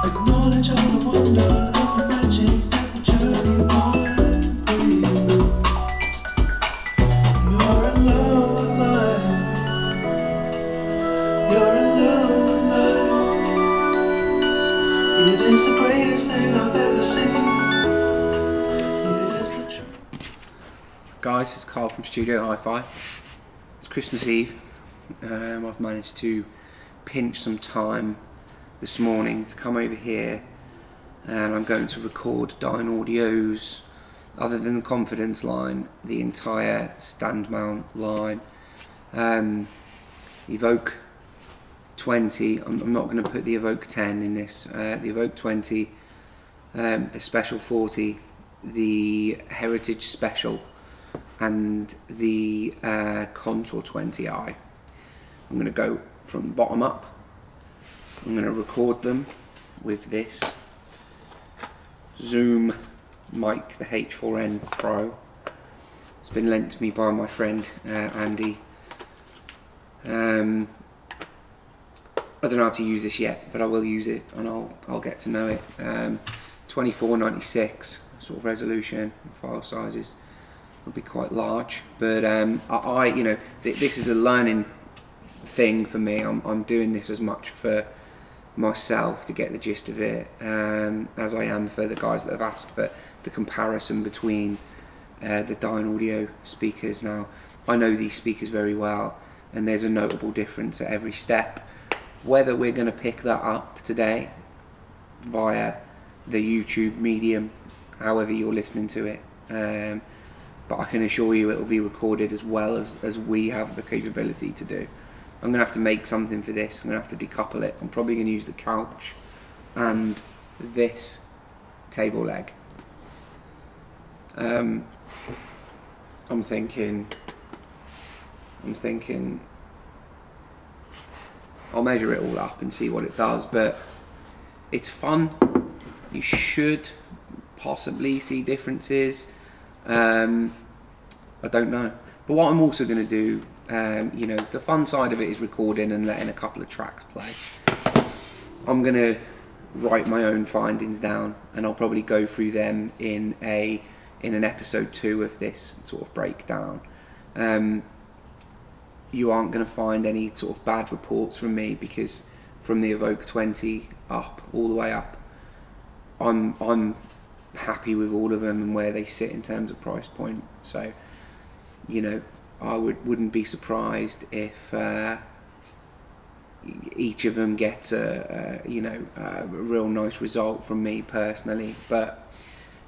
Acknowledge all the wonder and the magic that the journey will bring. You're in love with life. You're in love with life. It is the greatest thing I've ever seen. It is the truth. Guys, it's Carl from Studio Hi-Fi. It's Christmas Eve. I've managed to pinch some time this morning to come over here, and I'm going to record Dynaudio's, other than the confidence line, the entire stand mount line. Evoke 20, I'm not going to put the Evoke 10 in this, the Evoke 20, the Special 40, the Heritage Special, and the Contour 20i. I'm going to go from bottom up. I'm going to record them with this Zoom mic, the H4n Pro. It's been lent to me by my friend Andy. I don't know how to use this yet, but I will use it and I'll get to know it. 2496 sort of resolution, file sizes will be quite large, but you know, this is a learning thing for me. I'm doing this as much for myself to get the gist of it, as I am for the guys that have asked for the comparison between the Dynaudio speakers. Now, I know these speakers very well, and there's a notable difference at every step. Whether we're going to pick that up today via the YouTube medium, however you're listening to it, but I can assure you it will be recorded as well as we have the capability to do. I'm going to have to make something for this. I'm going to have to decouple it. I'm probably going to use the couch and this table leg. I'm thinking I'll measure it all up and see what it does, but it's fun. You should possibly see differences. I don't know, but what I'm also going to do, you know, the fun side of it is recording and letting a couple of tracks play. I'm going to write my own findings down, and I'll probably go through them in an episode 2 of this sort of breakdown. You aren't going to find any sort of bad reports from me, because from the Evoke 20 up, all the way up, I'm happy with all of them and where they sit in terms of price point. So, you know, I wouldn't be surprised if each of them gets a real nice result from me personally. But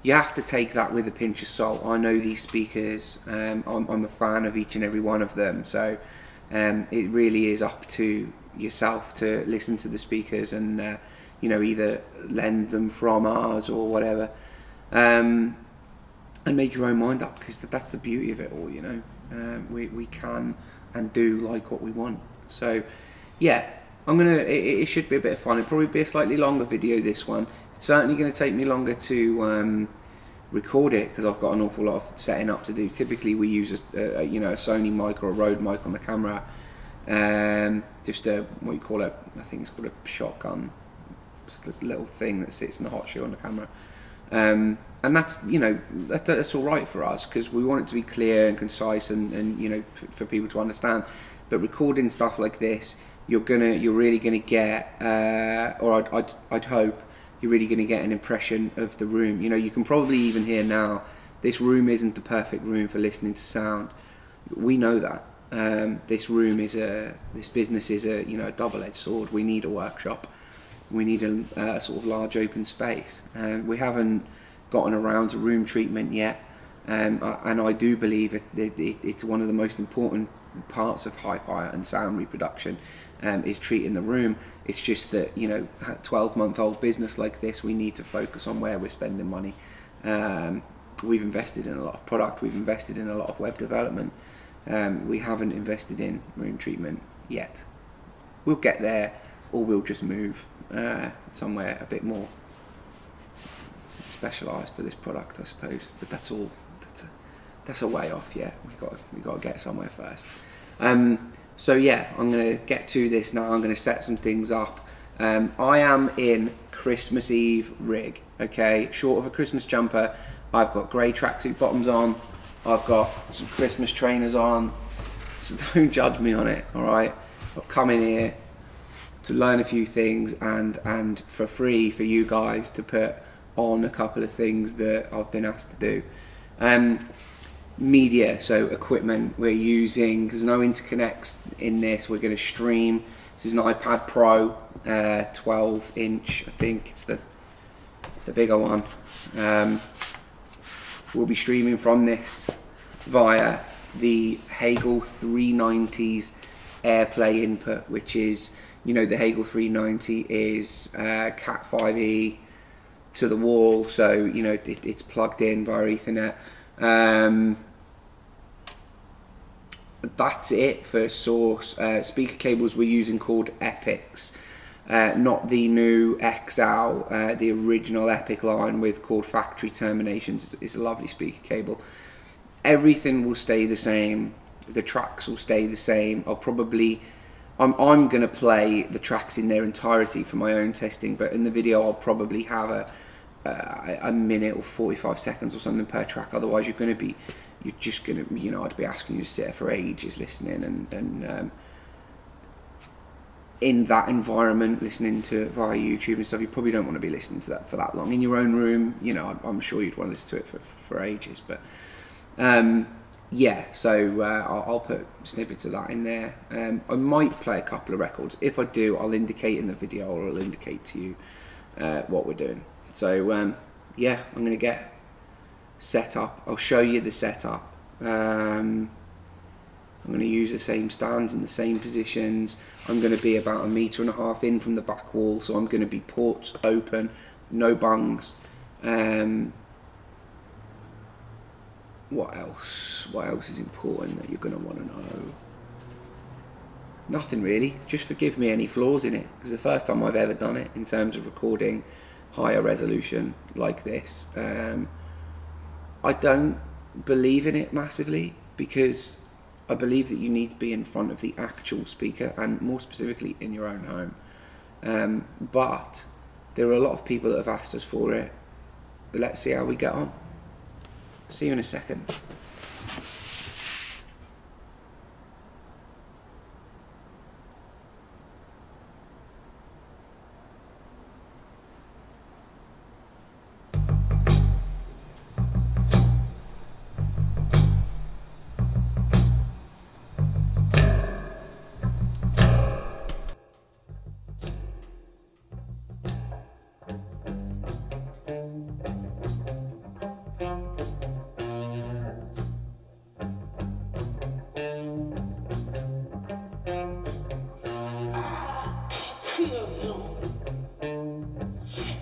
you have to take that with a pinch of salt. I know these speakers. I'm a fan of each and every one of them. So it really is up to yourself to listen to the speakers and you know, either lend them from ours or whatever, and make your own mind up, because that's the beauty of it all. You know, we can and do like what we want. So yeah, it should be a bit of fun. It'll probably be a slightly longer video, this one. It's certainly going to take me longer to record it, because I've got an awful lot of setting up to do. Typically we use a you know, a Sony mic or a Rode mic on the camera, just a, what you call it, I think it's called a shotgun, just a little thing that sits in the hot shoe on the camera. And that's, you know, that's all right for us, because we want it to be clear and concise and you know, for people to understand. But recording stuff like this, you're really gonna get, or I'd hope you're really gonna get an impression of the room. You know, you can probably even hear now, this room isn't the perfect room for listening to sound. We know that. This business is a, you know, a double-edged sword. We need a workshop. We need a sort of large open space. We haven't gotten around to room treatment yet, and I do believe it's one of the most important parts of hi-fi and sound reproduction, is treating the room. It's just that, you know, a 12-month-old business like this, we need to focus on where we're spending money. We've invested in a lot of product, we've invested in a lot of web development. We haven't invested in room treatment yet. We'll get there, or we'll just move somewhere a bit more specialised for this product, I suppose. But that's a way off yet. We've got to get somewhere first. So yeah, I'm going to get to this now. I'm going to set some things up. I am in Christmas Eve rig, okay? Short of a Christmas jumper, I've got grey tracksuit bottoms on, I've got some Christmas trainers on, so don't judge me on it, all right? I've come in here to learn a few things and for free for you guys to put on a couple of things that I've been asked to do. Media, so equipment we're using, there's no interconnects in this, we're going to stream. This is an iPad Pro, 12 inch, I think it's the bigger one. We'll be streaming from this via the Hagel 390's AirPlay input, which is, you know, the Hagel 390 is Cat 5e to the wall, so you know it's plugged in via Ethernet. That's it for source. Speaker cables we're using called Epics, not the new XL, the original Epic line with called factory terminations. It's a lovely speaker cable. Everything will stay the same. The tracks will stay the same. I'm going to play the tracks in their entirety for my own testing, but in the video I'll probably have a minute or 45 seconds or something per track. Otherwise you're just going to, you know, I'd be asking you to sit there for ages listening, and in that environment, listening to it via YouTube and stuff, you probably don't want to be listening to that for that long. In your own room, you know, I'm sure you'd want to listen to it for ages, but yeah, so I'll put snippets of that in there. I might play a couple of records. If I do, I'll indicate in the video, or I'll indicate to you what we're doing. So yeah, I'm going to get set up. I'll show you the setup. I'm going to use the same stands in the same positions. I'm going to be about 1.5 meters in from the back wall, so I'm going to be ports open, no bungs. What else? What else is important that you're going to want to know? Nothing really. Just forgive me any flaws in it, because the first time I've ever done it in terms of recording higher resolution like this. I don't believe in it massively, because I believe that you need to be in front of the actual speaker, and more specifically in your own home. But there are a lot of people that have asked us for it. Let's see how we get on. See you in a second.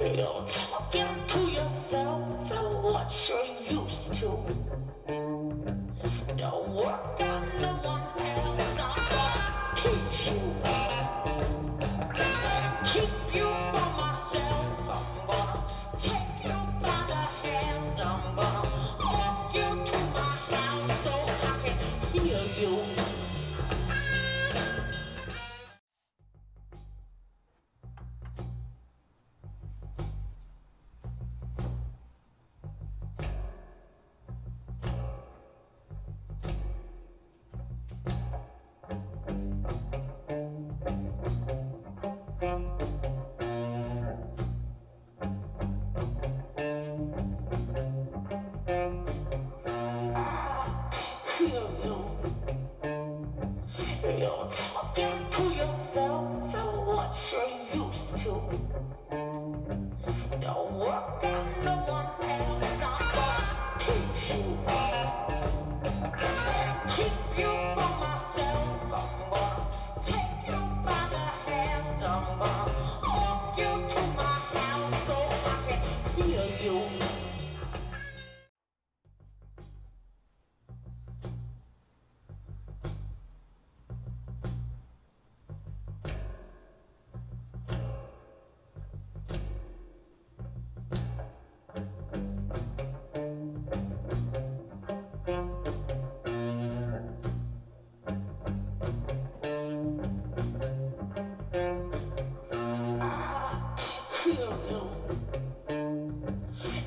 You're talking to yourself and what you're used to. Don't work on no one else, I'm gonna teach you. Keep you for myself, I'm gonna take you by the hand, I'm gonna walk you to my house so I can hear you.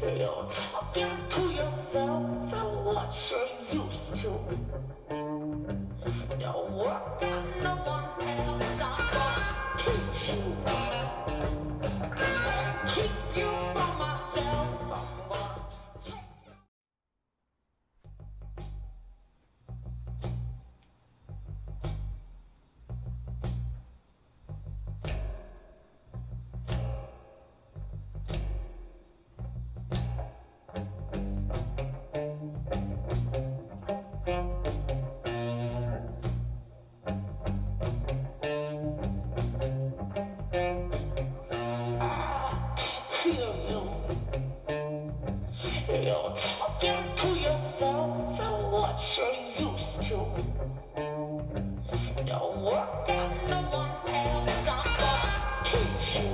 You're talking to yourself and what you're used to. Don't work on no one else, I'm gonna teach you. Keep you from myself, I'm gonna take you. You're talking to yourself and what you're used to. Don't work on no one else, I'm gonna teach you.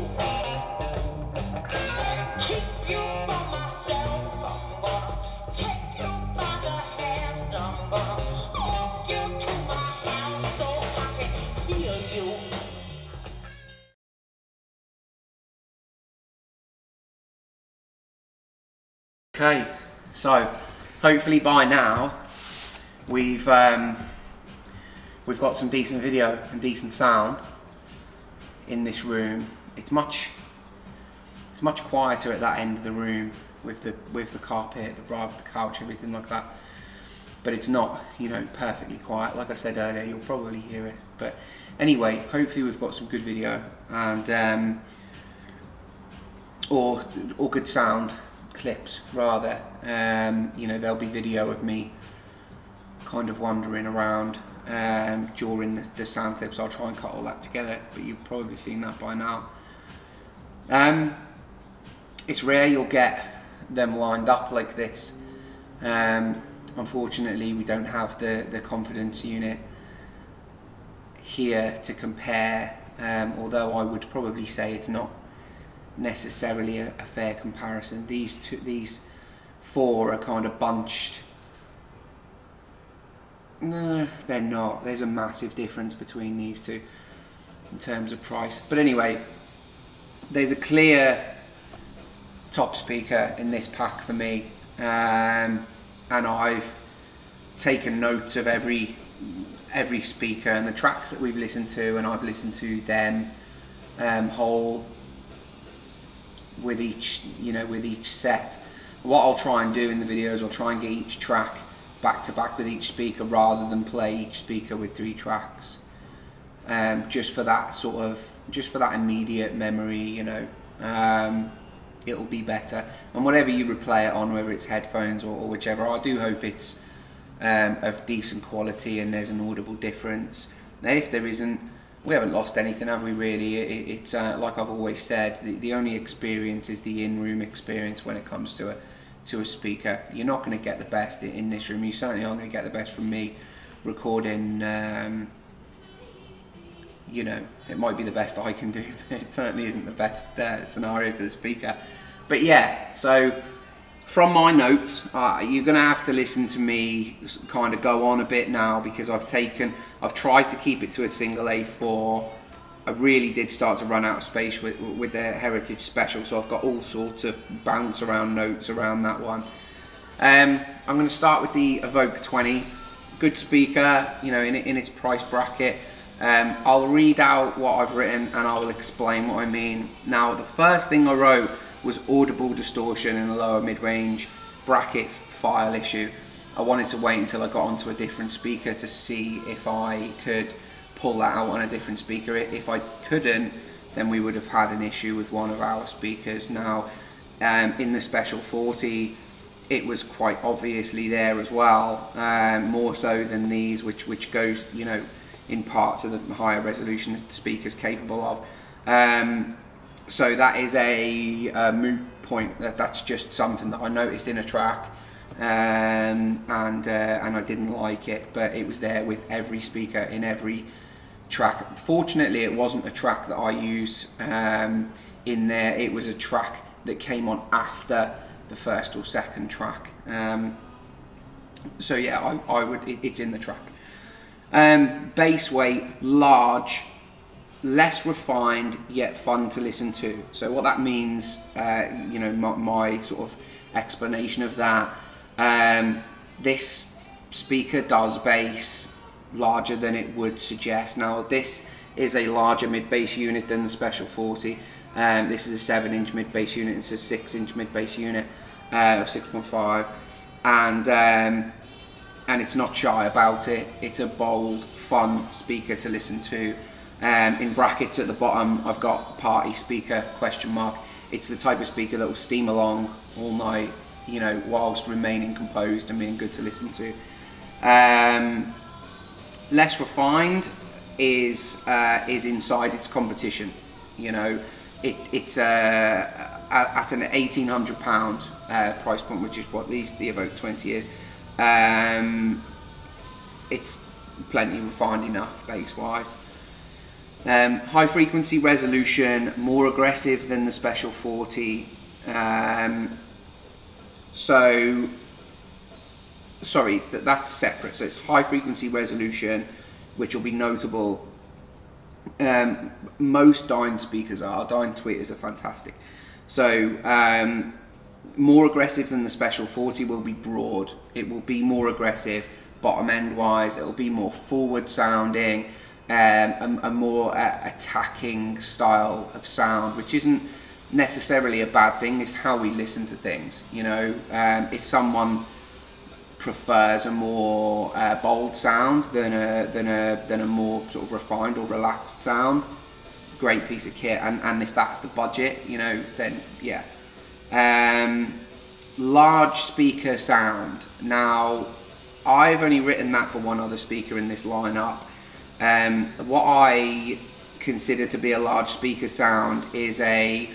Keep you from myself, I'm gonna take you by the hand, I'm gonna walk you to my house so I can hear you. Okay, so hopefully by now we've got some decent video and decent sound in this room. It's much quieter at that end of the room with the carpet, the rug, the couch, everything like that. But it's not, you know, perfectly quiet. Like I said earlier, you'll probably hear it. But anyway, hopefully we've got some good video and or good sound clips rather. You know, there'll be video of me kind of wandering around during the sound clips. I'll try and cut all that together, but you've probably seen that by now. It's rare you'll get them lined up like this. Unfortunately, we don't have the confidence unit here to compare, although I would probably say it's not necessarily a fair comparison. These four are kind of bunched. No, they're not. There's a massive difference between these two in terms of price. But anyway, there's a clear top speaker in this pack for me, and I've taken notes of every speaker and the tracks that we've listened to, and I've listened to them whole with each set. What I'll try and do in the videos, I'll try and get each track back to back with each speaker rather than play each speaker with 3 tracks, just for that immediate memory, you know. It'll be better, and whatever you replay it on, whether it's headphones or whichever, I do hope it's of decent quality and there's an audible difference. Now if there isn't, we haven't lost anything, have we really? It's like I've always said, the only experience is the in-room experience when it comes to a speaker. You're not going to get the best in this room. You certainly aren't going to get the best from me recording. You know, it might be the best I can do, but it certainly isn't the best scenario for the speaker. But yeah, so from my notes, you're going to have to listen to me kind of go on a bit now, because I've tried to keep it to a single A4. I really did start to run out of space with the Heritage Special, so I've got all sorts of bounce around notes around that one. I'm going to start with the Evoke 20. Good speaker, you know, in its price bracket. I'll read out what I've written and I will explain what I mean. Now, the first thing I wrote was audible distortion in the lower mid-range brackets file issue. I wanted to wait until I got onto a different speaker to see if I could pull that out on a different speaker. If I couldn't, then we would have had an issue with one of our speakers. Now, in the Special 40, it was quite obviously there as well, more so than these, which goes, you know, in part to the higher resolution that the speaker's capable of. So that is a moot point. That's just something that I noticed in a track, and I didn't like it, but it was there with every speaker in every track. Fortunately, it wasn't a track that I use in there. It was a track that came on after the first or second track. So yeah, it's in the track. Bass weight large, less refined yet fun to listen to. So what that means, you know, my sort of explanation of that, this speaker does bass larger than it would suggest. Now this is a larger mid-bass unit than the Special 40. This is a 7-inch mid-bass unit, it's a 6-inch mid-bass unit, 6.5, and it's not shy about it. It's a bold, fun speaker to listen to. In brackets at the bottom, I've got party speaker, question mark. It's the type of speaker that will steam along all night, you know, whilst remaining composed and being good to listen to. Less refined is inside its competition. You know, it's at an £1,800 price point, which is what the Evoke 20 is. It's plenty refined enough bass wise. High frequency resolution, more aggressive than the Special 40. Sorry, that's separate. So it's high frequency resolution, which will be notable. Most Dyne speakers are. Dyne tweeters are fantastic. So more aggressive than the Special 40 will be broad. It will be more aggressive bottom end wise. It will be more forward sounding, a more attacking style of sound, which isn't necessarily a bad thing. It's how we listen to things. You know, if someone prefers a more bold sound than a more sort of refined or relaxed sound, great piece of kit. And if that's the budget, you know, then yeah. Large speaker sound. Now, I've only written that for one other speaker in this lineup. What I consider to be a large speaker sound is a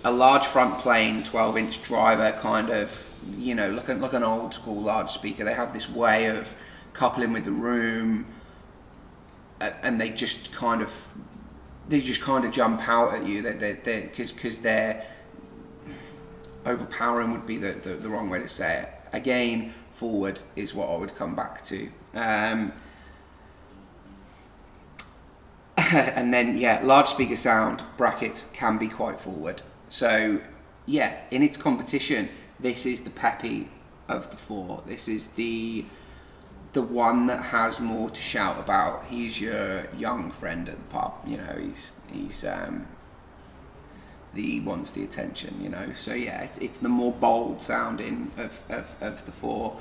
large front plane 12-inch driver, kind of, you know, like an old school large speaker. They have this way of coupling with the room, and they just kind of jump out at you. Because they're overpowering would be the wrong way to say it. Again, forward is what I would come back to. And then, yeah, large speaker sound, brackets, can be quite forward. So, yeah, in its competition, this is the peppy of the four. This is the one that has more to shout about. He's your young friend at the pub, you know, he wants the attention, you know. So yeah, it's the more bold sounding of the four.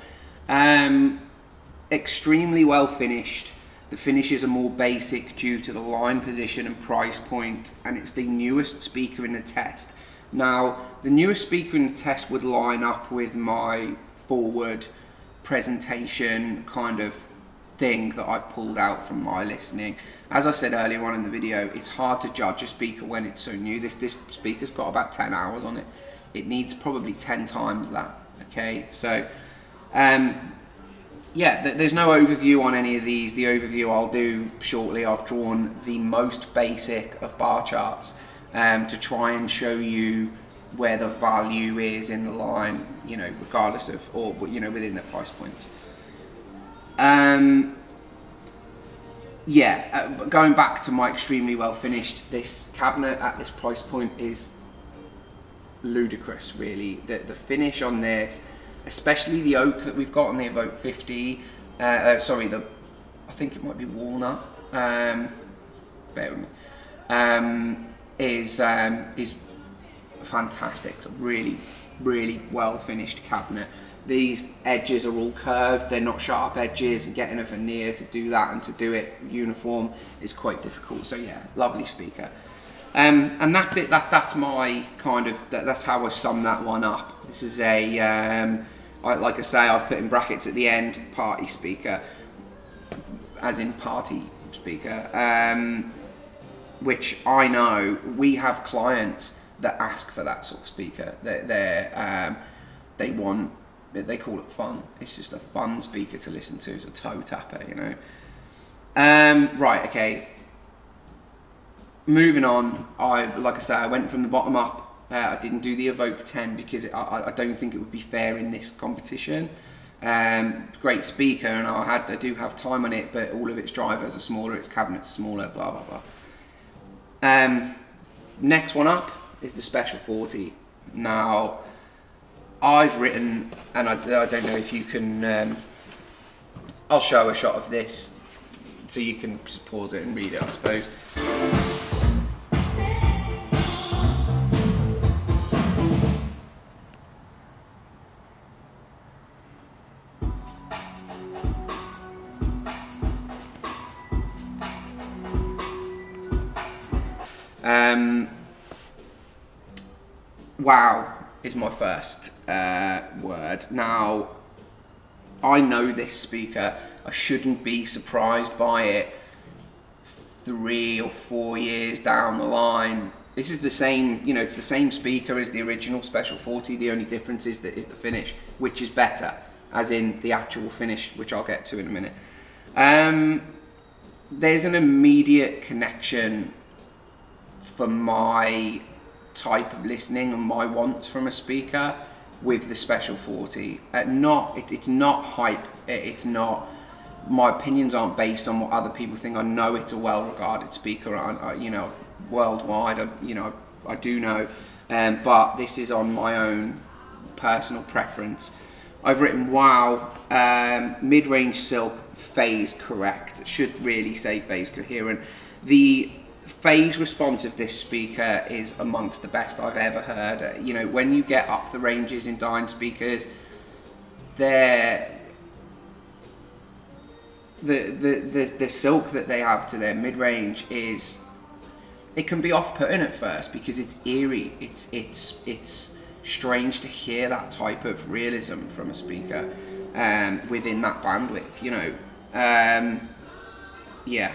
Extremely well finished. The finishes are more basic due to the line position and price point, and it's the newest speaker in the test. Now, the newest speaker in the test would line up with my forward presentation kind of thing that I've pulled out from my listening. As I said earlier on in the video, it's hard to judge a speaker when it's so new. This speaker's got about 10 hours on it. It needs probably 10 times that, okay? So, yeah, there's no overview on any of these. The overview I'll do shortly. I've drawn the most basic of bar charts to try and show you where the value is in the line, you know, regardless of, or, you know, within the price points. Yeah, going back to my extremely well finished, this cabinet at this price point is ludicrous, really. The finish on this, especially the oak that we've got on the Evoke 50, sorry, I think it might be walnut, bear with me, is fantastic. It's a really, really well finished cabinet. These edges are all curved, they're not sharp edges, and getting a veneer to do that and to do it uniform is quite difficult. So yeah, lovely speaker. And that's it, that's my kind of, that's how I sum that one up. This is a, like I say, I've put in brackets at the end, party speaker, as in party speaker, which I know we have clients that ask for that sort of speaker. They want, they call it fun. It's just a fun speaker to listen to. It's a toe tapper, you know. Right, okay. Moving on. Like I say, I went from the bottom up. I didn't do the Evoke 10 because I don't think it would be fair in this competition. Great speaker, and I do have time on it, but all of its drivers are smaller, its cabinets are smaller, blah blah blah. Next one up is the Special 40. Now, I've written, and I don't know if you can, I'll show a shot of this so you can just pause it and read it, I suppose. Wow is my first word. Now, I know this speaker. I shouldn't be surprised by it 3 or 4 years down the line. This is the same, you know, it's the same speaker as the original Special 40. The only difference is the finish, which is better, as in the actual finish, which I'll get to in a minute. There's an immediate connection for my type of listening and my wants from a speaker with the Special 40. It's not hype. It's not. My opinions aren't based on what other people think. I know it's a well-regarded speaker. You know, worldwide. I do know, but this is on my own personal preference. I've written wow, mid-range silk, phase correct. Should really say phase coherent. The phase response of this speaker is amongst the best I've ever heard. You know, when you get up the ranges in Dyne speakers, the silk that they have to their mid-range is, it can be off-putting at first because it's eerie. It's strange to hear that type of realism from a speaker within that bandwidth. You know, yeah.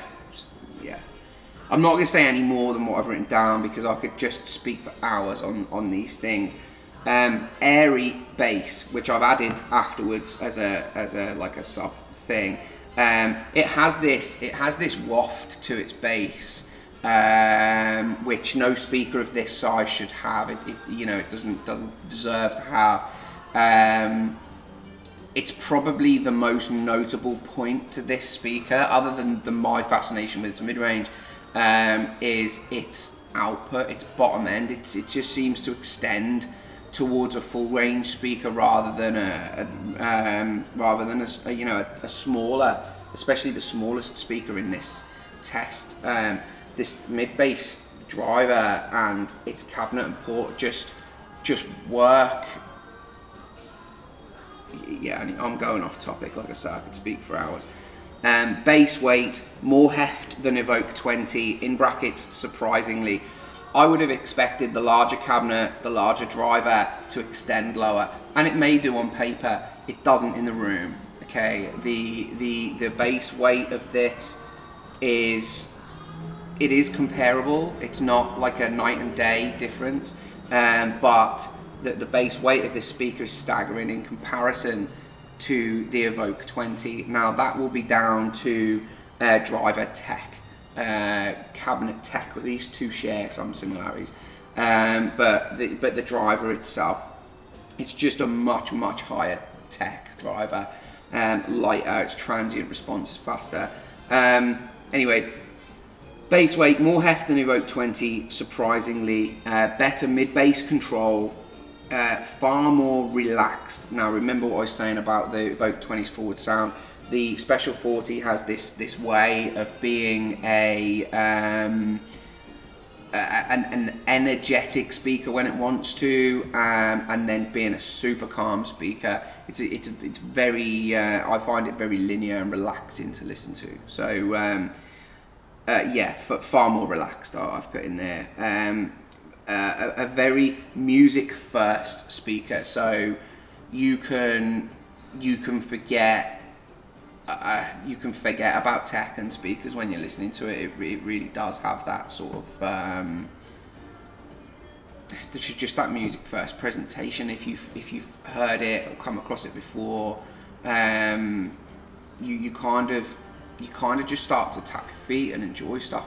I'm not going to say any more than what I've written down because I could just speak for hours on these things. Airy bass, which I've added afterwards as a like a sub thing. It has this waft to its bass, which no speaker of this size should have. You know, it doesn't deserve to have. It's probably the most notable point to this speaker, other than my fascination with its mid-range, is its output, its bottom end. It just seems to extend towards a full range speaker rather than a you know, a smaller, especially the smallest speaker in this test. This mid bass driver and its cabinet and port just work. Yeah, I'm going off topic. Like I said, I could speak for hours. Bass weight, more heft than Evoke 20, in brackets, surprisingly. I would have expected the larger cabinet, the larger driver to extend lower, and it may do on paper. It doesn't in the room. Okay, the bass weight of this is comparable. It's not like a night and day difference, but the bass weight of this speaker is staggering in comparison to the Evoke 20. Now that will be down to driver tech, cabinet tech. These two share some similarities, but the driver itself, it's just a much higher tech driver, lighter. Its transient response is faster. Anyway, bass weight, more heft than Evoke 20, surprisingly. Better mid-bass control. Far more relaxed. Now remember what I was saying about the Evoke 20's forward sound. The Special 40 has this way of being an energetic speaker when it wants to, and then being a super calm speaker. It's very I find it very linear and relaxing to listen to. So yeah, far more relaxed. I've put in there. A very music first speaker, so you can forget about tech and speakers when you're listening to it. It really does have that sort of just that music first presentation. If you've heard it or come across it before, you kind of just start to tap your feet and enjoy stuff.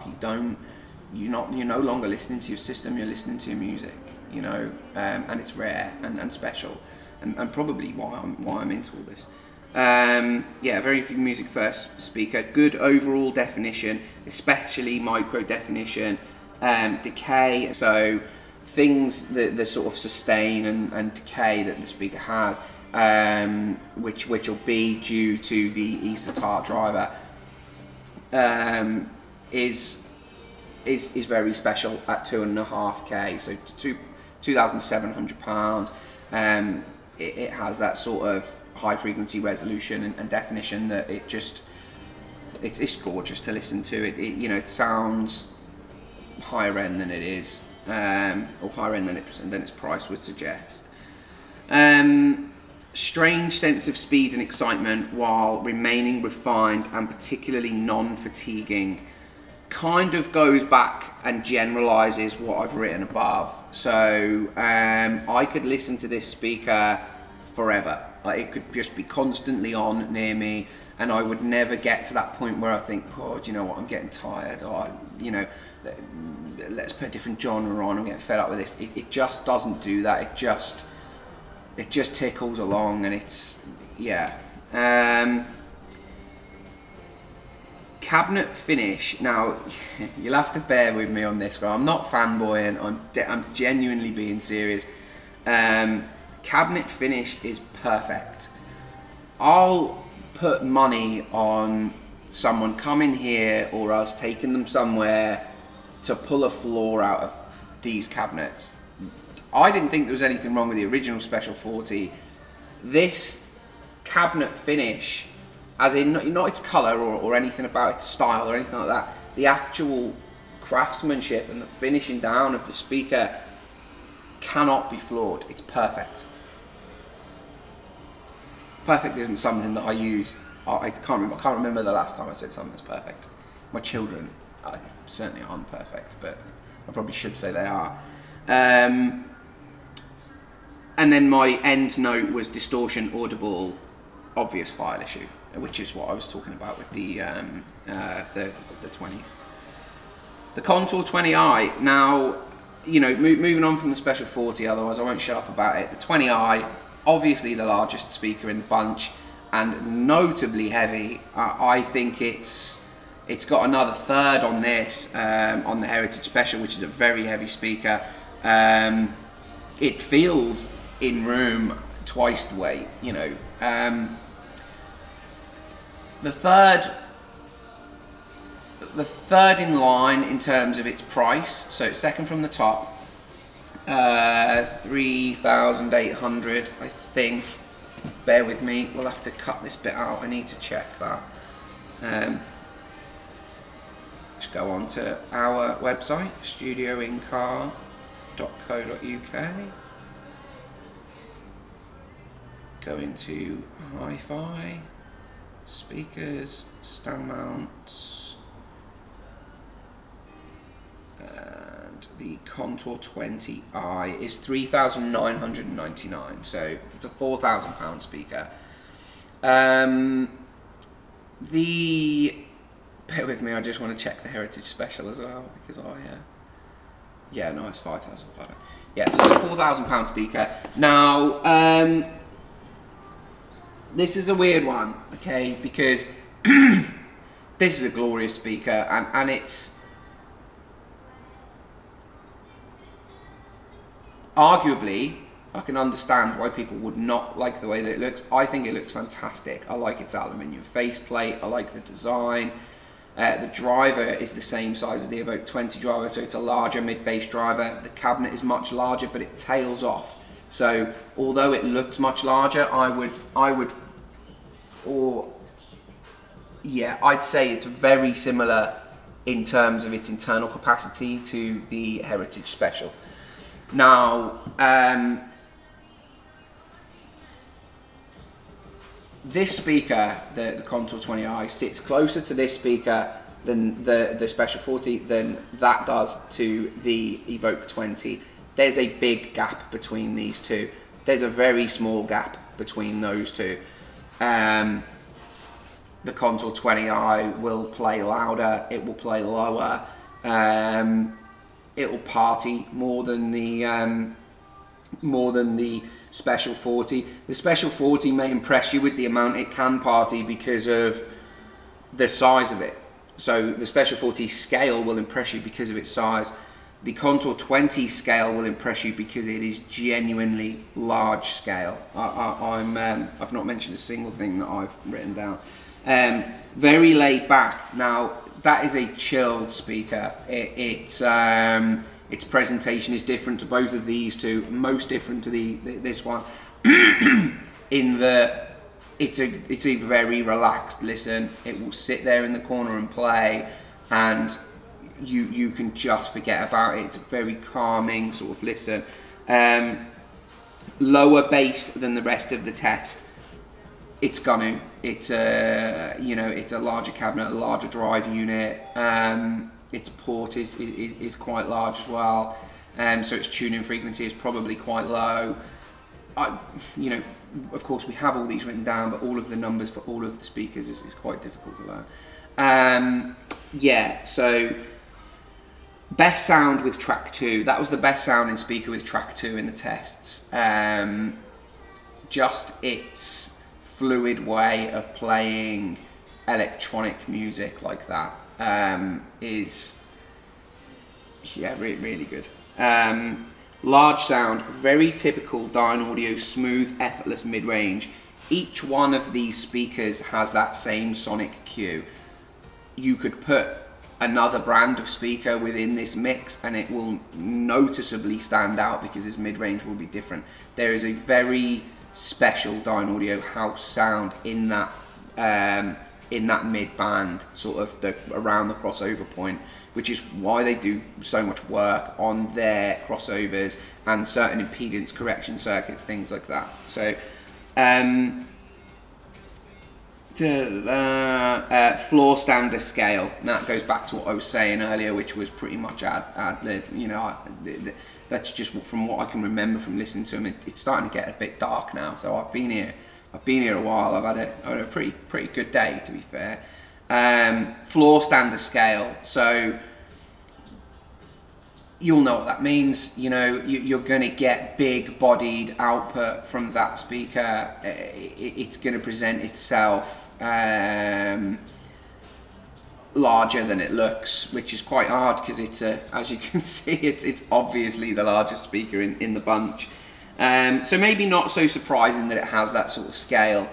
You're no longer listening to your system, you're listening to your music, you know, and it's rare and special, and probably why I'm into all this. Yeah, very music first speaker. Good overall definition, especially micro definition. decay, so things that sort of sustain and decay that the speaker has, which will be due to the Isatar driver, is very special at 2.5K, so £2,700. It has that sort of high frequency resolution and definition that it's gorgeous to listen to. It sounds higher end than it is, or higher end than its price would suggest. Strange sense of speed and excitement while remaining refined and particularly non-fatiguing. Kind of goes back and generalizes what I've written above. So I could listen to this speaker forever. Like, it could just be constantly on near me, and I would never get to that point where I think, oh, do you know what, I'm getting tired, or, you know, let's put a different genre on, I'm getting fed up with this. It just doesn't do that. It just tickles along, and it's, yeah. Cabinet finish. Now, you'll have to bear with me on this, but I'm not fanboying, I'm genuinely being serious. Cabinet finish is perfect. I'll put money on someone coming here or us taking them somewhere to pull a floor out of these cabinets. I didn't think there was anything wrong with the original Special 40. This cabinet finish, as in not its colour or anything about its style or anything like that, the actual craftsmanship and the finishing down of the speaker cannot be flawed. It's perfect. Perfect isn't something that I use. I can't remember the last time I said something that's perfect. My children certainly aren't perfect, but I probably should say they are. And then my end note was distortion, audible, obvious file issue, which is what I was talking about with the 20s. The Contour 20i. Now, you know, moving on from the Special 40, otherwise I won't shut up about it. The 20i, obviously the largest speaker in the bunch, and notably heavy. I think it's got another third on this, on the Heritage Special, which is a very heavy speaker. It feels in room twice the weight, you know. The third in line in terms of its price, so it's second from the top, 3,800, I think. Bear with me, we'll have to cut this bit out, I need to check that. Just go on to our website, studioincar.co.uk. Go into hi-fi, speakers, stand mounts, and the Contour 20i is 3,999, so it's a £4,000 speaker. Bear with me, I just want to check the Heritage Special as well, because yeah, no, it's 5,500. Yeah, so it's a £4,000 speaker. Now, this is a weird one, okay, because this is a glorious speaker, and it's arguably, I can understand why people would not like the way that it looks. I think it looks fantastic. I like its aluminium faceplate, I like the design. The driver is the same size as the Evoke 20 driver, so it's a larger mid-bass driver. The cabinet is much larger, but it tails off. So although it looks much larger, I'd say it's very similar in terms of its internal capacity to the Heritage Special. Now, this speaker, the Contour 20i, sits closer to this speaker than the Special 40 than that does to the Evoke 20. There's a big gap between these two. There's a very small gap between those two. The Contour 20i will play louder, it will play lower, it will party more than the Special 40. The Special 40 may impress you with the amount it can party because of the size of it. So the Special 40 scale will impress you because of its size. The Contour 20 scale will impress you because it is genuinely large scale. I've not mentioned a single thing that I've written down. Very laid back. Now that is a chilled speaker. Its presentation is different to both of these two. Most different to this one, in that it's a very relaxed listen. It will sit there in the corner and play, and you can just forget about it. It's a very calming sort of listen. Lower bass than the rest of the test. It's gonna. It's a it's a larger cabinet, a larger drive unit. Its port is quite large as well. So its tuning frequency is probably quite low. Of course we have all these written down, but all of the numbers for all of the speakers is quite difficult to learn. Yeah, so best sound with track 2. That was the best sounding speaker with track 2 in the tests. Just its fluid way of playing electronic music like that is, yeah, really good. Large sound, very typical Dynaudio smooth, effortless mid-range. Each one of these speakers has that same sonic cue. You could put another brand of speaker within this mix and it will noticeably stand out because its mid-range will be different. There is a very special Dynaudio house sound in that mid-band, sort of around the crossover point, which is why they do so much work on their crossovers and certain impedance correction circuits, things like that. So floor standard scale. Now that goes back to what I was saying earlier, which was pretty much that's just from what I can remember from listening to them. It's starting to get a bit dark now, so I've been here a while. I've had a pretty good day, to be fair. Floor standard scale, so you'll know what that means. You're going to get big bodied output from that speaker. It's going to present itself larger than it looks, which is quite hard because it's as you can see, it's obviously the largest speaker in the bunch. So maybe not so surprising that it has that sort of scale.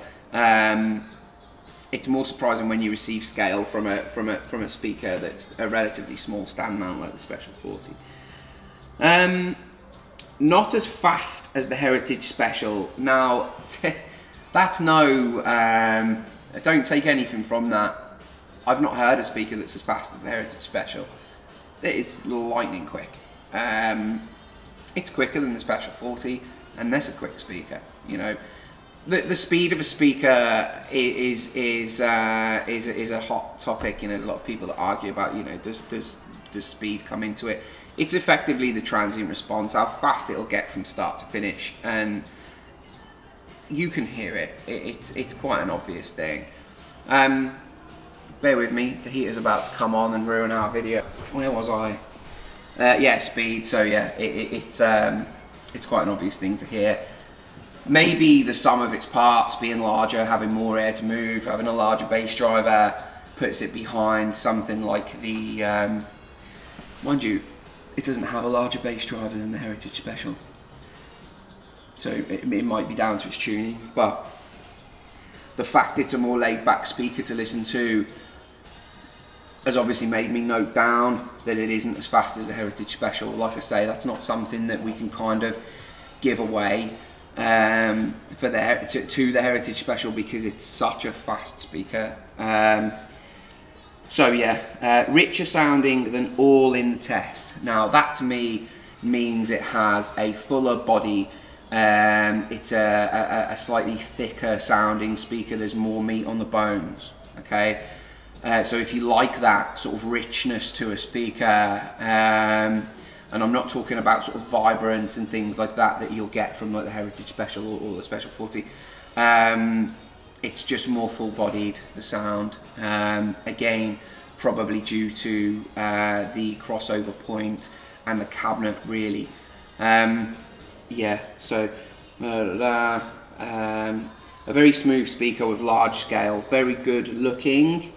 It's more surprising when you receive scale from a speaker that's a relatively small stand mount like the Special 40. Not as fast as the Heritage Special. Now, that's no. Don't take anything from that. I've not heard a speaker that's as fast as the Heritage Special. It is lightning quick. It's quicker than the Special 40, and that's a quick speaker. The speed of a speaker is a hot topic. There's a lot of people that argue about, does speed come into it? It's effectively the transient response, how fast it'll get from start to finish, and you can hear it. It's quite an obvious thing. Bear with me, the heater's about to come on and ruin our video. Where was I? Yeah, speed. So yeah, it's quite an obvious thing to hear. Maybe the sum of its parts being larger, having more air to move, having a larger bass driver puts it behind something like the, mind you, it doesn't have a larger bass driver than the Heritage Special. So it might be down to its tuning, but the fact it's a more laid back speaker to listen to has obviously made me note down that it isn't as fast as the Heritage Special. Like I say, that's not something that we can kind of give away to the Heritage Special because it's such a fast speaker. So yeah, richer sounding than all in the test. Now that to me means it has a fuller body. It's a slightly thicker sounding speaker. There's more meat on the bones. Okay, so if you like that sort of richness to a speaker, and I'm not talking about sort of vibrance and things like that you'll get from like the Heritage Special or the Special 40. It's just more full-bodied, the sound. Again, probably due to the crossover point and the cabinet, really. Yeah, so a very smooth speaker with large scale, very good looking.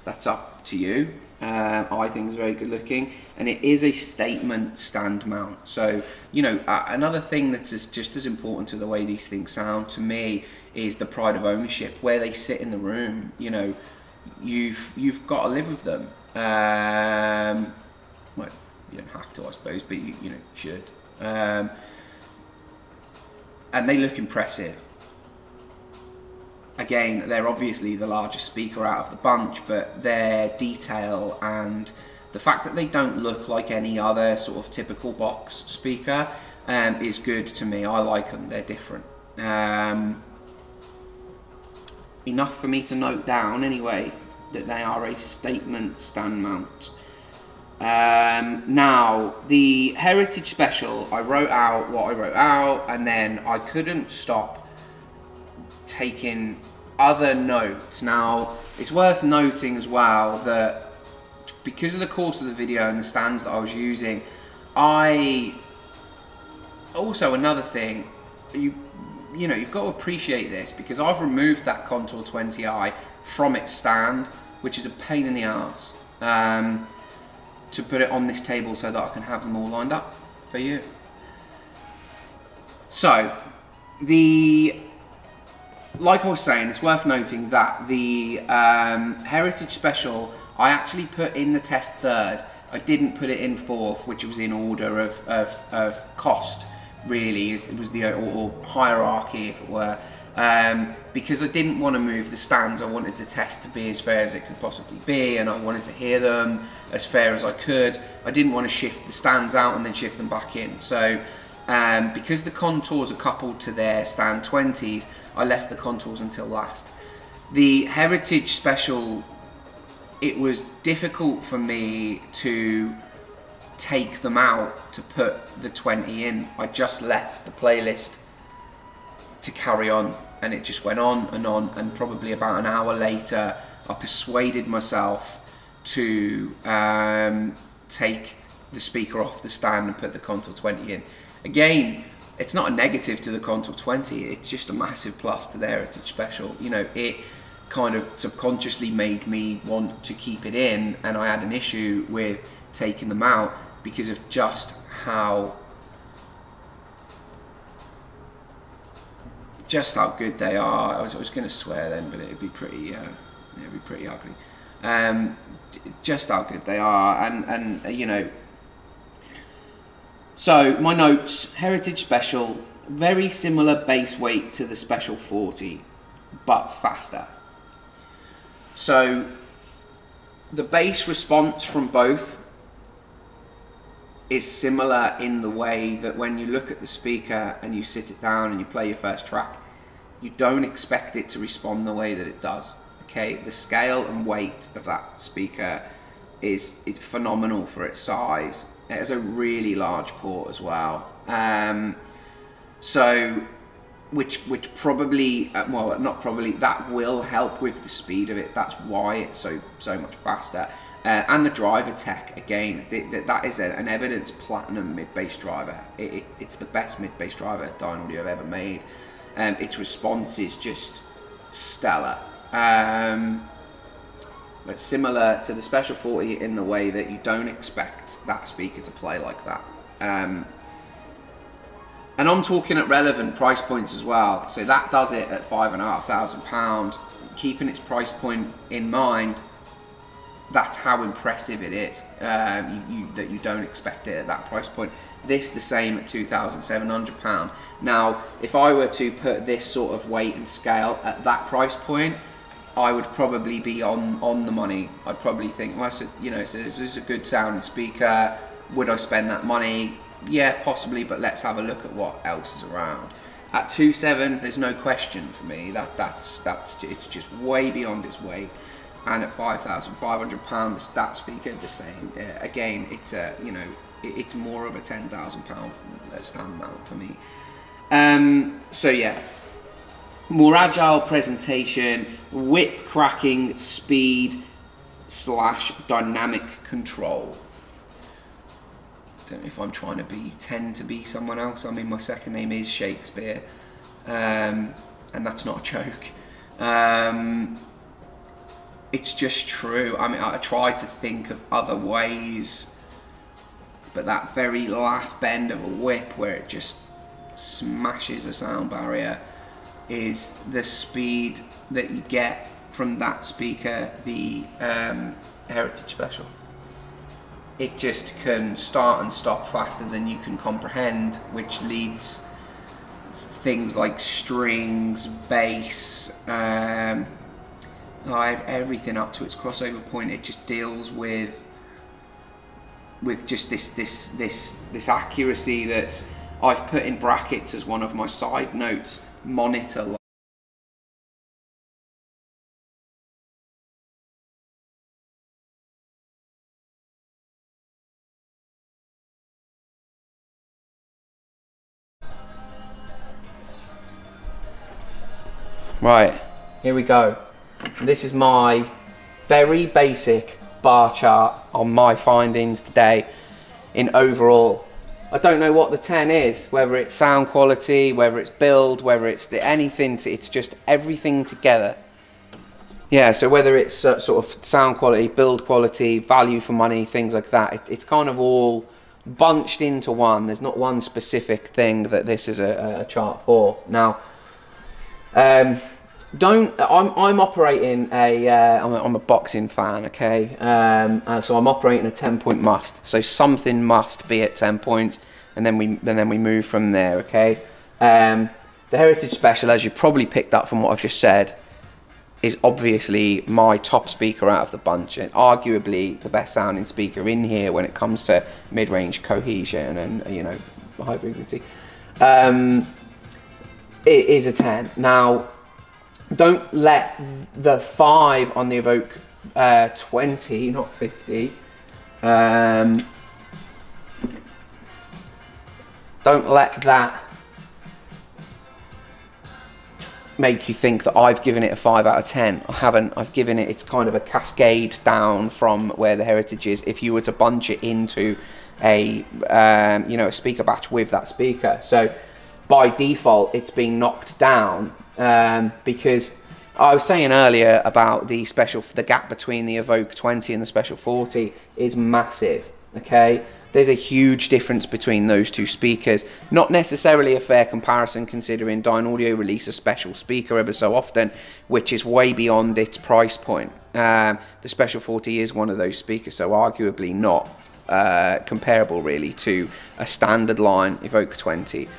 That's up to you. I think is very good looking, and it is a statement stand mount. So, you know, another thing that is just as important to the way these things sound to me is the pride of ownership, where they sit in the room. You know, you've got to live with them. Well, you don't have to, I suppose, but you know, should. And they look impressive. Again, they're obviously the largest speaker out of the bunch, but their detail and the fact that they don't look like any other sort of typical box speaker is good to me. I like them, they're different. Enough for me to note down anyway that they are a statement stand mount. Now, the Heritage Special, I wrote out what I wrote out, and then I couldn't stop taking other notes. Now, it's worth noting as well that because of the course of the video and the stands that I was using, also another thing, you know, you've got to appreciate this, because I've removed that Contour 20i from its stand, which is a pain in the arse, to put it on this table so that I can have them all lined up for you. So, like I was saying, it's worth noting that the Heritage Special, I actually put in the test third. I didn't put it in fourth, which was in order of cost, really. It was the or hierarchy, if it were. Because I didn't want to move the stands. I wanted the test to be as fair as it could possibly be, and I wanted to hear them as fair as I could. I didn't want to shift the stands out and then shift them back in. So because the contours are coupled to their stand 20s, I left the contours until last. The Heritage Special, it was difficult for me to take them out to put the 20 in. I just left the playlist to carry on, and it just went on, and probably about an hour later I persuaded myself to take the speaker off the stand and put the Contour 20 in. Again, it's not a negative to the Contour 20, it's just a massive plus to the Heritage Special. You know, it kind of subconsciously made me want to keep it in, and I had an issue with taking them out because of just how good they are. I was going to swear then, but it'd be pretty ugly. Just how good they are, and you know. So my notes: Heritage Special, very similar bass weight to the Special 40, but faster. So the bass response from both is similar in the way that when you look at the speaker and you sit it down and you play your first track, you don't expect it to respond the way that it does. Okay, the scale and weight of that speaker is phenomenal for its size. It has a really large port as well. So, which probably, well, not probably, that will help with the speed of it. That's why it's so much faster. And the driver tech, again, that is an Evidence Platinum mid-bass driver. It's the best mid-bass driver Dynaudio have ever made. Its response is just stellar. But similar to the Special 40 in the way that you don't expect that speaker to play like that. And I'm talking at relevant price points as well. So that does it at £5,500. Keeping its price point in mind, that's how impressive it is, that you don't expect it at that price point. This the same at £2,700. Now, if I were to put this sort of weight and scale at that price point, I would probably be on the money. I'd probably think, well, you know, it's a good sounding speaker. Would I spend that money? Yeah, possibly, but let's have a look at what else is around. At 2.7, there's no question for me. It's just way beyond its weight. And at £5,500, that speaker the same. Again, it's you know, it's more of a £10,000 stand mount for me. So yeah, more agile presentation, whip cracking speed / dynamic control. I don't know if I'm trying to tend to be someone else. I mean, my second name is Shakespeare, and that's not a joke. it's just true. I mean, I tried to think of other ways, but that very last bend of a whip where it just smashes a sound barrier is the speed that you get from that speaker, the Heritage Special. It just can start and stop faster than you can comprehend, which leads things like strings, bass, everything up to its crossover point. It just deals with just this accuracy that I've put in brackets as one of my side notes, monitor. Right, here we go. This is my very basic bar chart on my findings today in overall. I don't know what the 10 is, whether it's sound quality, whether it's build, whether it's anything, it's just everything together. Yeah, so whether it's sort of sound quality, build quality, value for money, things like that, it's kind of all bunched into one. There's not one specific thing that this is a chart for. Now, I'm operating I'm a boxing fan, okay, so I'm operating a 10-point must, so something must be at 10 points, and then we move from there, okay. The Heritage Special, as you probably picked up from what I've just said, is obviously my top speaker out of the bunch, and arguably the best sounding speaker in here when it comes to mid-range cohesion and, you know, high frequency. It is a 10. Now, don't let the 5 on the Evoke 20, not 50, don't let that make you think that I've given it a 5 out of 10. I haven't. I've given it, it's kind of a cascade down from where the Heritage is if you were to bunch it into a, you know, a speaker batch with that speaker. So by default, it's been knocked down because I was saying earlier about the gap between the Evoke 20 and the Special 40 is massive, okay? There's a huge difference between those two speakers. Not necessarily a fair comparison considering Dynaudio release a special speaker ever so often, which is way beyond its price point. The Special 40 is one of those speakers, so arguably not comparable really to a standard line Evoke 20.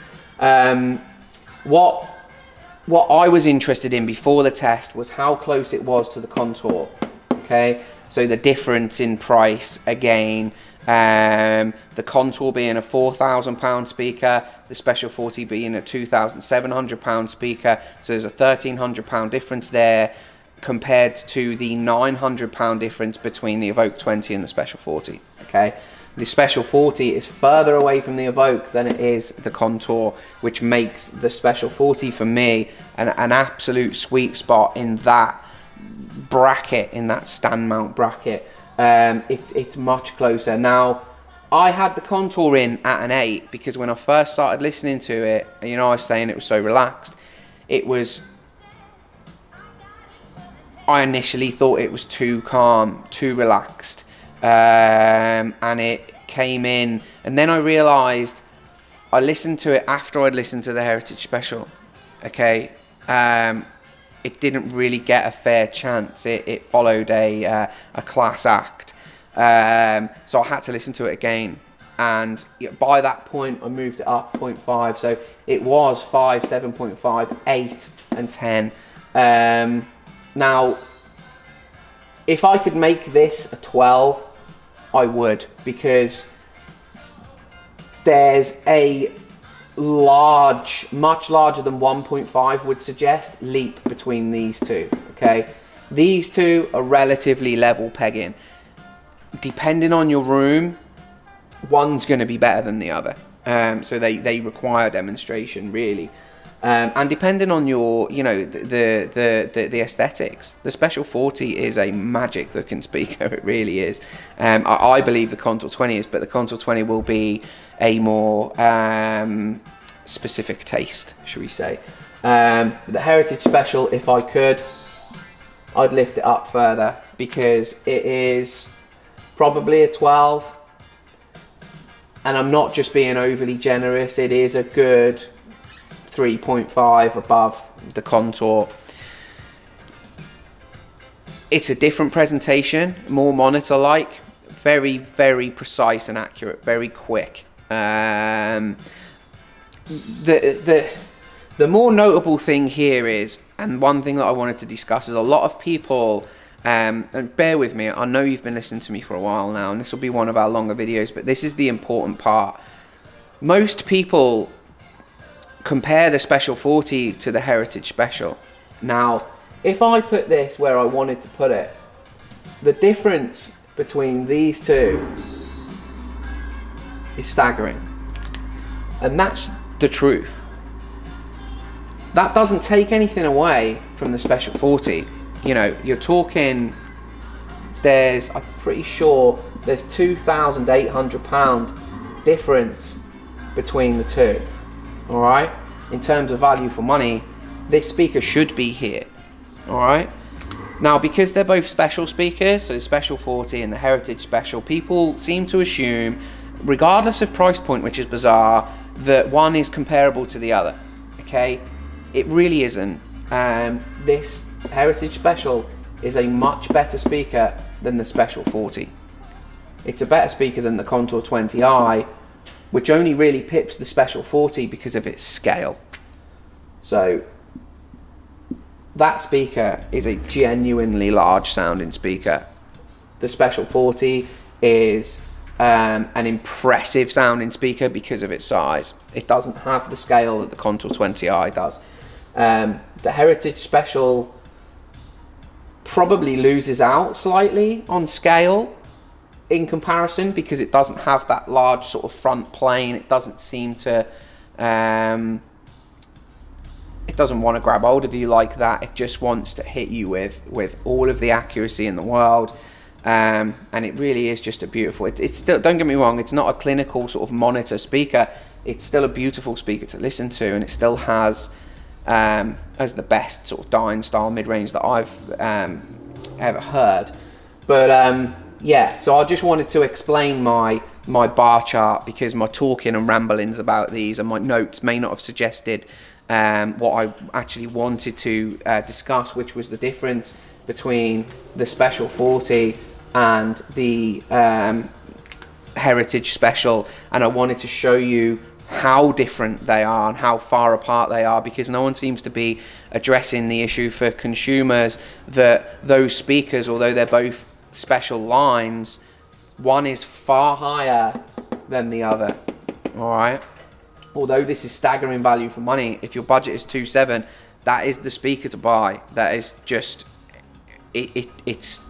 What I was interested in before the test was how close it was to the Contour, okay? So the difference in price again, the Contour being a £4,000 speaker, the Special 40 being a £2,700 speaker, so there's a £1,300 difference there compared to the £900 difference between the Evoke 20 and the Special 40, okay? The Special 40 is further away from the Evoke than it is the Contour, which makes the Special 40 for me an absolute sweet spot in that bracket, in that stand mount bracket. It's much closer. Now, I had the Contour in at an 8 because when I first started listening to it, you know, I was saying it was so relaxed. I initially thought it was too calm, too relaxed. And it came in, and then I realised I listened to it after I'd listened to the Heritage Special, okay. It didn't really get a fair chance. It followed a class act, so I had to listen to it again, and by that point I moved it up 0.5, so it was 5, 7.5, 8 and 10. Now if I could make this a 12, I would, because there's a large, much larger than 1.5 would suggest, leap between these two, okay? These two are relatively level pegging. Depending on your room, one's going to be better than the other. So they require demonstration, really. And depending on your, you know, the aesthetics, the Special 40 is a magic looking speaker. It really is. I believe the Contour 20 is, but the Contour 20 will be a more specific taste, should we say. The Heritage Special, if I could, I'd lift it up further, because it is probably a 12, and I'm not just being overly generous, it is a good 3.5 above the Contour. It's a different presentation, more monitor-like, very, very precise and accurate, very quick. The more notable thing here is, and one thing that I wanted to discuss, is a lot of people, and bear with me, I know you've been listening to me for a while now, and this will be one of our longer videos, but this is the important part. Most people compare the Special 40 to the Heritage Special. Now, if I put this where I wanted to put it, the difference between these two is staggering. And that's the truth. That doesn't take anything away from the Special 40. You know, you're talking, I'm pretty sure there's £2,800 difference between the two. All right, in terms of value for money, this speaker should be here. All right, now because they're both special speakers, so the Special 40 and the Heritage Special, people seem to assume, regardless of price point, which is bizarre, that one is comparable to the other. Okay, it really isn't. This Heritage Special is a much better speaker than the Special 40. It's a better speaker than the Contour 20i, which only really pips the Special 40 because of its scale. So that speaker is a genuinely large sounding speaker. The Special 40 is an impressive sounding speaker because of its size. It doesn't have the scale that the Contour 20i does. The Heritage Special probably loses out slightly on scale in comparison, because it doesn't have that large sort of front plane. It doesn't seem to, it doesn't want to grab hold of you like that. It just wants to hit you with all of the accuracy in the world. And it really is just a beautiful, it's still, don't get me wrong, it's not a clinical sort of monitor speaker. It's still a beautiful speaker to listen to, and it still has as the best sort of Dyn style mid-range that I've ever heard. But yeah, so I just wanted to explain my bar chart, because my talking and ramblings about these and my notes may not have suggested what I actually wanted to discuss, which was the difference between the Special 40 and the Heritage Special. And I wanted to show you how different they are and how far apart they are, because no one seems to be addressing the issue for consumers that those speakers, although they're both special lines, one is far higher than the other. All right, although this is staggering value for money, if your budget is 2.7, that is the speaker to buy. That is just it's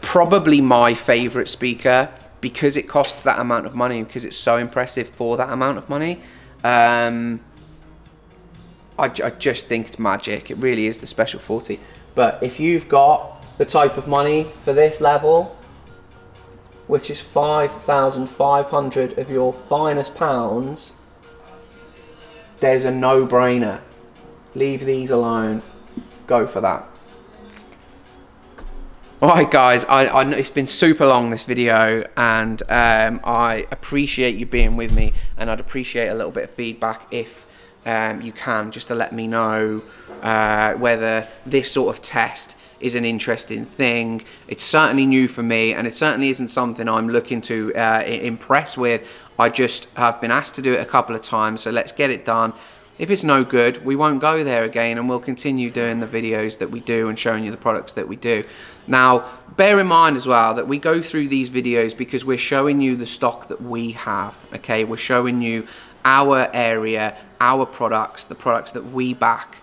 probably my favorite speaker, because it costs that amount of money, because it's so impressive for that amount of money. I just think it's magic. It really is the Special 40. But if you've got the type of money for this level, which is 5,500 of your finest pounds, there's a no-brainer. Leave these alone. Go for that. Alright guys, I know it's been super long, this video, and I appreciate you being with me, and I'd appreciate a little bit of feedback if you can, just to let me know whether this sort of test is an interesting thing. It's certainly new for me, and it certainly isn't something I'm looking to impress with. I just have been asked to do it a couple of times, so let's get it done. If it's no good, we won't go there again, and we'll continue doing the videos that we do and showing you the products that we do. Now, bear in mind as well that we go through these videos because we're showing you the stock that we have, okay? We're showing you our area, our products, the products that we back.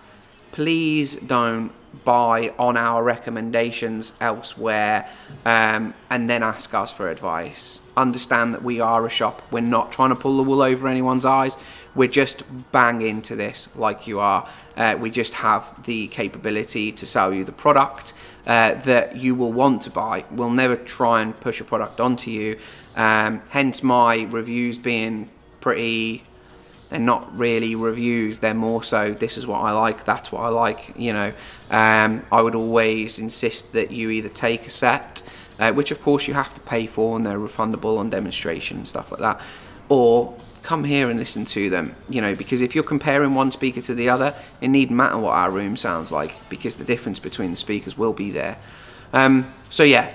Please don't buy on our recommendations elsewhere and then ask us for advice. Understand that we are a shop. We're not trying to pull the wool over anyone's eyes. We're just bang into this like you are. We just have the capability to sell you the product that you will want to buy. We'll never try and push a product onto you. Hence my reviews being pretty They're not really reviews, they're more so, this is what I like, that's what I like, you know. I would always insist that you either take a set, which of course you have to pay for and they're refundable on demonstration and stuff like that, or come here and listen to them, you know, because if you're comparing one speaker to the other, it needn't matter what our room sounds like, because the difference between the speakers will be there. So yeah,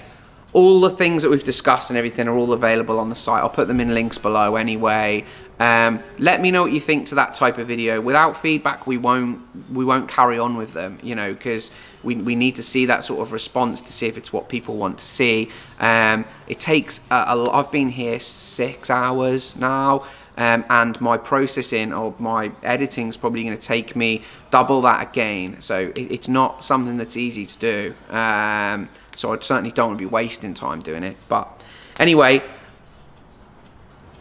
all the things that we've discussed and everything are all available on the site. I'll put them in links below anyway. Let me know what you think to that type of video. Without feedback, we won't carry on with them, you know, because we need to see that sort of response to see if it's what people want to see. It takes I've been here 6 hours now. And my processing or my editing is probably going to take me double that again. So it's not something that's easy to do. So I certainly don't want to be wasting time doing it. But anyway,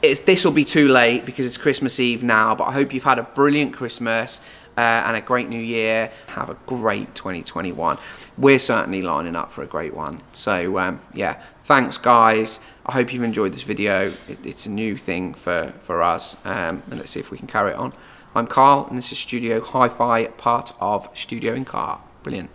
this will be too late because it's Christmas Eve now. But I hope you've had a brilliant Christmas and a great New Year. Have a great 2021. We're certainly lining up for a great one. So yeah, thanks guys. I hope you've enjoyed this video. It's a new thing for us, and let's see if we can carry it on. I'm Carl, and this is Studio Hi-Fi, part of Studio in Car. Brilliant.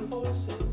Voices